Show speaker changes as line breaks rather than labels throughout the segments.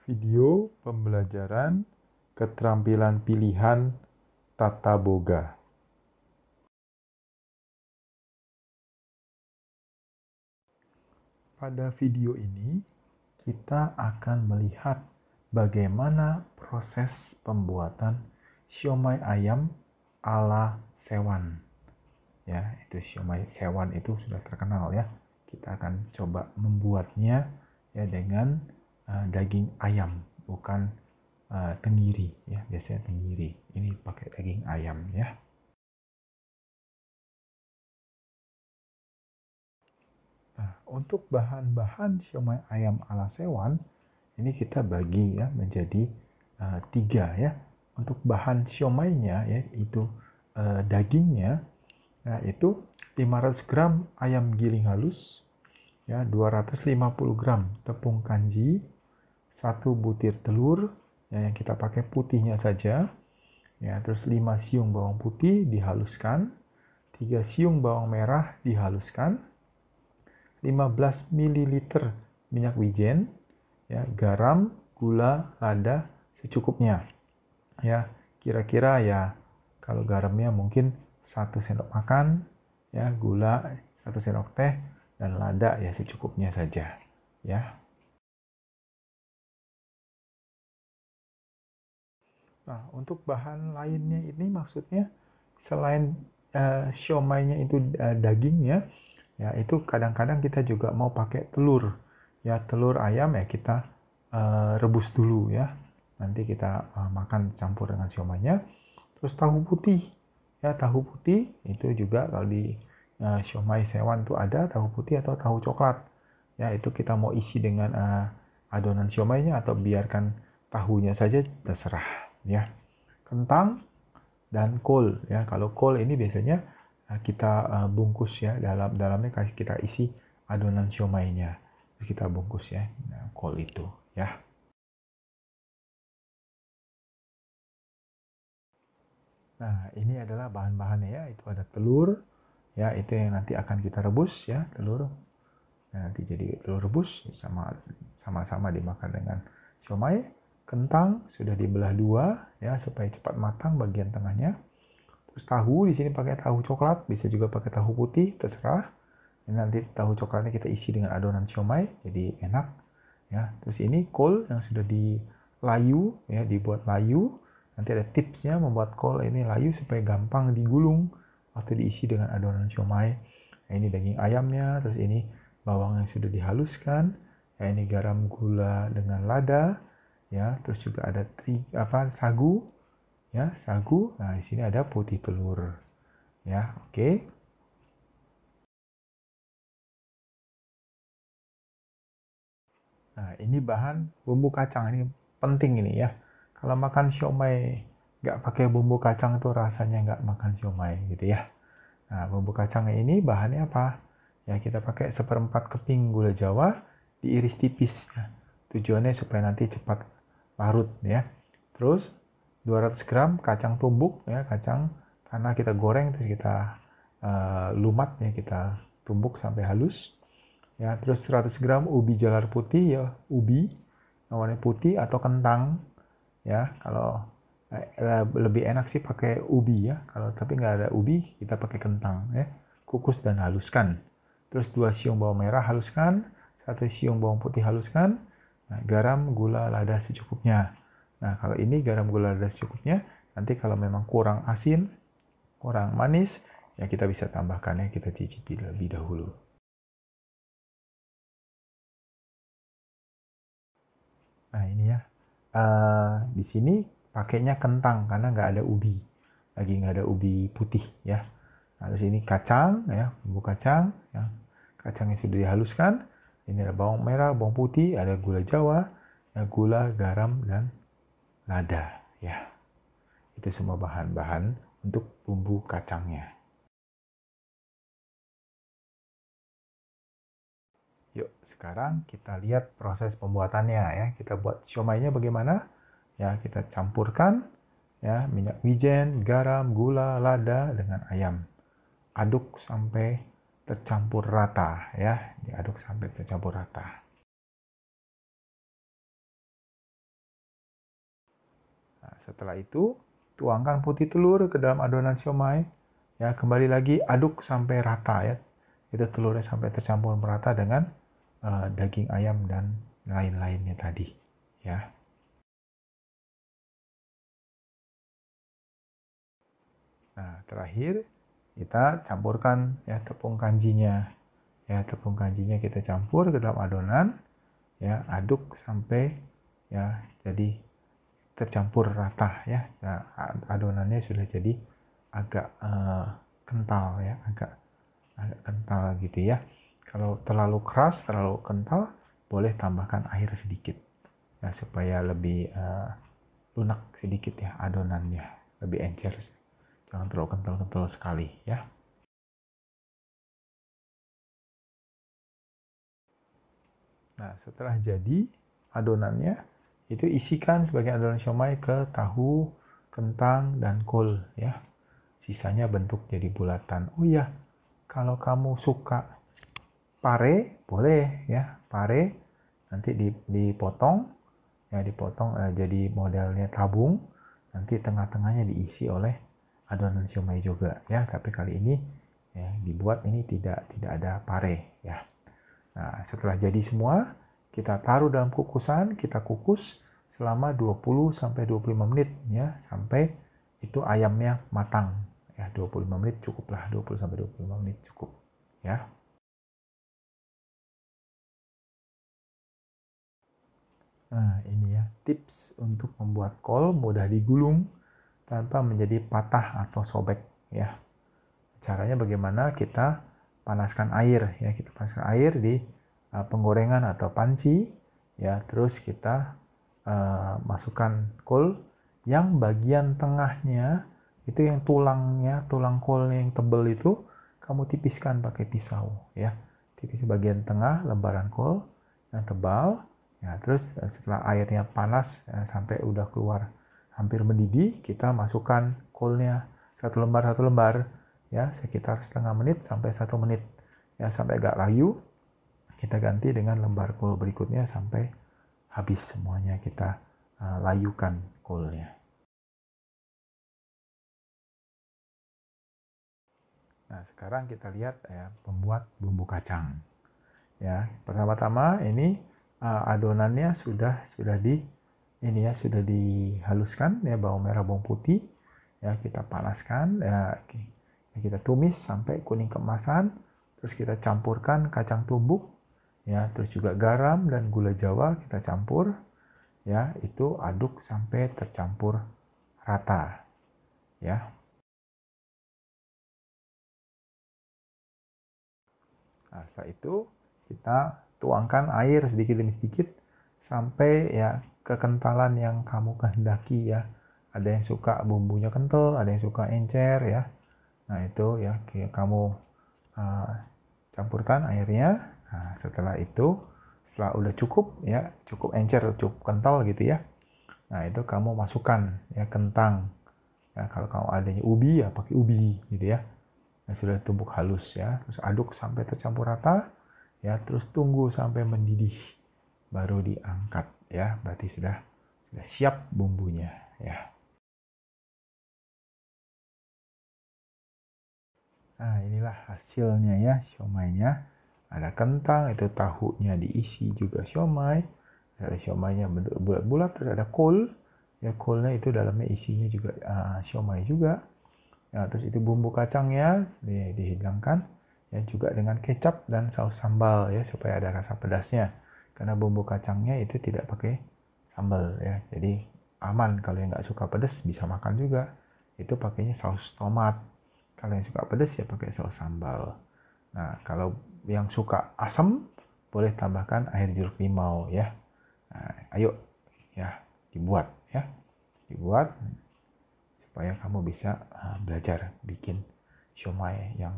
Video pembelajaran keterampilan pilihan tata boga. Pada video ini, kita akan melihat bagaimana proses pembuatan siomay ayam ala Sewan. Ya, itu siomay Sewan itu sudah terkenal ya. Kita akan coba membuatnya ya dengan daging ayam, bukan tenggiri ya, biasanya tenggiri. Ini pakai daging ayam ya. Nah, untuk bahan-bahan siomay ayam ala Sewan ini kita bagi ya menjadi 3 ya. Untuk bahan siomaynya ya itu dagingnya itu 500 gram ayam giling halus ya, 250 gram tepung kanji, 1 butir telur ya, yang kita pakai putihnya saja ya, terus 5 siung bawang putih dihaluskan, 3 siung bawang merah dihaluskan, 15 ml minyak wijen ya, garam, gula, lada secukupnya ya, kira-kira ya kalau garamnya mungkin 1 sendok makan ya, gula 1 sendok teh, dan lada ya secukupnya saja ya. Nah, untuk bahan lainnya ini maksudnya selain siomaynya itu dagingnya ya, itu kadang-kadang kita juga mau pakai telur ya, telur ayam ya kita rebus dulu ya, nanti kita makan campur dengan siomaynya. Terus tahu putih ya, tahu putih itu juga kalau di siomay Sewan itu ada tahu putih atau tahu coklat ya, itu kita mau isi dengan adonan siomaynya atau biarkan tahunya saja terserah ya. Kentang dan kol ya, kalau kol ini biasanya kita bungkus ya, dalamnya kita isi adonan siomaynya, kita bungkus ya, nah, kol itu ya. Nah, ini adalah bahan-bahannya ya, itu ada telur ya, itu yang nanti akan kita rebus ya, telur. Nah, nanti jadi telur rebus sama-sama dimakan dengan siomay. Kentang sudah dibelah 2 ya supaya cepat matang bagian tengahnya. Terus tahu di sini pakai tahu coklat, bisa juga pakai tahu putih, terserah. Ini nanti tahu coklatnya kita isi dengan adonan siomay, jadi enak ya. Terus ini kol yang sudah dilayu ya, dibuat layu. Nanti ada tipsnya membuat kol ini layu supaya gampang digulung waktu diisi dengan adonan siomay. Nah, ini daging ayamnya, terus ini bawang yang sudah dihaluskan. Ya, ini garam, gula dengan lada ya, terus juga ada sagu ya, sagu. Nah, di sini ada putih telur ya. Oke. Nah, ini bahan bumbu kacang, ini penting ini ya. Kalau makan siomay nggak pakai bumbu kacang itu rasanya nggak makan siomay gitu ya. Nah, bumbu kacangnya ini bahannya apa? Ya, kita pakai 1/4 keping gula Jawa diiris tipis ya. Tujuannya supaya nanti cepat larut ya. Terus 200 gram kacang tumbuk ya, kacang karena kita goreng terus kita lumat ya, kita tumbuk sampai halus. Ya, terus 100 gram ubi jalar putih ya, ubi warna putih atau kentang ya. Kalau lebih enak sih pakai ubi ya, kalau tapi nggak ada ubi kita pakai kentang ya. Kukus dan haluskan. Terus 2 siung bawang merah haluskan, 1 siung bawang putih haluskan. Nah, garam, gula, lada secukupnya. Nah, kalau ini garam, gula, lada secukupnya. Nanti kalau memang kurang asin, kurang manis ya, kita bisa tambahkannya, kita cicipi lebih dahulu. Nah, ini ya. Di sini pakainya kentang karena nggak ada ubi. Lagi nggak ada ubi putih ya. Nah, terus ini kacang ya, bumbu kacang ya. Kacangnya sudah dihaluskan. Ini ada bawang merah, bawang putih, ada gula Jawa, ya, gula, garam, dan lada ya. Itu semua bahan-bahan untuk bumbu kacangnya. Yuk, sekarang kita lihat proses pembuatannya ya. Kita buat siomaynya bagaimana? Ya, kita campurkan ya minyak wijen, garam, gula, lada dengan ayam. Aduk sampai tercampur rata ya, diaduk sampai tercampur rata. setelah itu tuangkan putih telur ke dalam adonan siomay. Ya, kembali lagi aduk sampai rata ya. Itu telurnya sampai tercampur merata dengan daging ayam dan lain-lainnya tadi. Ya. Nah, terakhir kita campurkan ya tepung kanjinya. Ya, tepung kanjinya kita campur ke dalam adonan. Ya, aduk sampai ya jadi tercampur rata ya. Nah, adonannya sudah jadi agak kental ya, agak kental gitu ya. Kalau terlalu keras, terlalu kental, boleh tambahkan air sedikit ya supaya lebih lunak sedikit ya adonannya, lebih encer. Jangan terlalu kental-kental sekali ya. Nah, setelah jadi adonannya, itu isikan sebagai adonan siomay ke tahu, kentang, dan kol ya. Sisanya bentuk jadi bulatan. Oh iya, kalau kamu suka pare, boleh ya, pare nanti dipotong ya, dipotong jadi modelnya tabung. Nanti tengah-tengahnya diisi oleh adonan siomay juga ya. Tapi kali ini ya dibuat ini tidak ada pare ya. Nah, setelah jadi semua, kita taruh dalam kukusan, kita kukus selama 20-25 menit ya, sampai itu ayamnya matang. Ya, 25 menit cukuplah, 20-25 menit cukup ya. Nah, ini ya tips untuk membuat kol mudah digulung tanpa menjadi patah atau sobek ya. Caranya bagaimana? Kita panaskan air ya, kita panaskan air di penggorengan atau panci ya, terus kita masukkan kol yang bagian tengahnya itu yang tulangnya, tulang kolnya yang tebal itu kamu tipiskan pakai pisau ya. Tipis bagian tengah lembaran kol yang tebal ya, terus setelah airnya panas sampai udah keluar hampir mendidih, kita masukkan kolnya satu lembar ya, sekitar setengah menit sampai 1 menit ya, sampai agak layu. Kita ganti dengan lembar kol berikutnya sampai habis semuanya, kita layukan kolnya. Nah, sekarang kita lihat ya membuat bumbu kacang. Ya, pertama-tama ini adonannya sudah sudah dihaluskan ya, bawang merah, bawang putih ya, kita panaskan ya, kita tumis sampai kuning keemasan, terus kita campurkan kacang tumbuk ya, terus juga garam dan gula Jawa kita campur ya, itu aduk sampai tercampur rata ya. Nah, setelah itu kita tuangkan air sedikit demi sedikit sampai ya kekentalan yang kamu kehendaki ya. Ada yang suka bumbunya kental, ada yang suka encer ya. Nah, itu ya kamu campurkan airnya. Nah, setelah itu, setelah udah cukup ya, cukup encer, cukup kental gitu ya. Nah, itu kamu masukkan ya kentang. Ya, kalau kamu adanya ubi ya pakai ubi gitu ya. Yang sudah tumbuk halus ya, terus aduk sampai tercampur rata ya, terus tunggu sampai mendidih baru diangkat ya, berarti sudah siap bumbunya ya. Nah, inilah hasilnya ya, siomaynya. Ada kentang, itu tahunya diisi juga siomay. Ada siomaynya bentuk bulat-bulat, terus ada kol. Ya, kolnya itu dalamnya isinya juga siomay juga. Ya, terus itu bumbu kacangnya dihidangkan ya, juga dengan kecap dan saus sambal ya, supaya ada rasa pedasnya. Karena bumbu kacangnya itu tidak pakai sambal ya, jadi aman. Kalau yang nggak suka pedas bisa makan juga. Itu pakainya saus tomat. Kalau yang suka pedas ya pakai saus sambal. Nah, kalau yang suka asam boleh tambahkan air jeruk limau ya. Nah, ayo ya dibuat ya, dibuat supaya kamu bisa belajar bikin siomay yang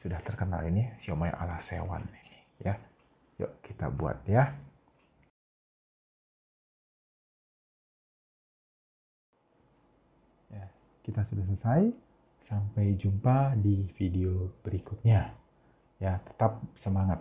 sudah terkenal ini, siomay ala Sewan ini ya. Yuk kita buat ya. Ya, kita sudah selesai. Sampai jumpa di video berikutnya. Ya, tetap semangat.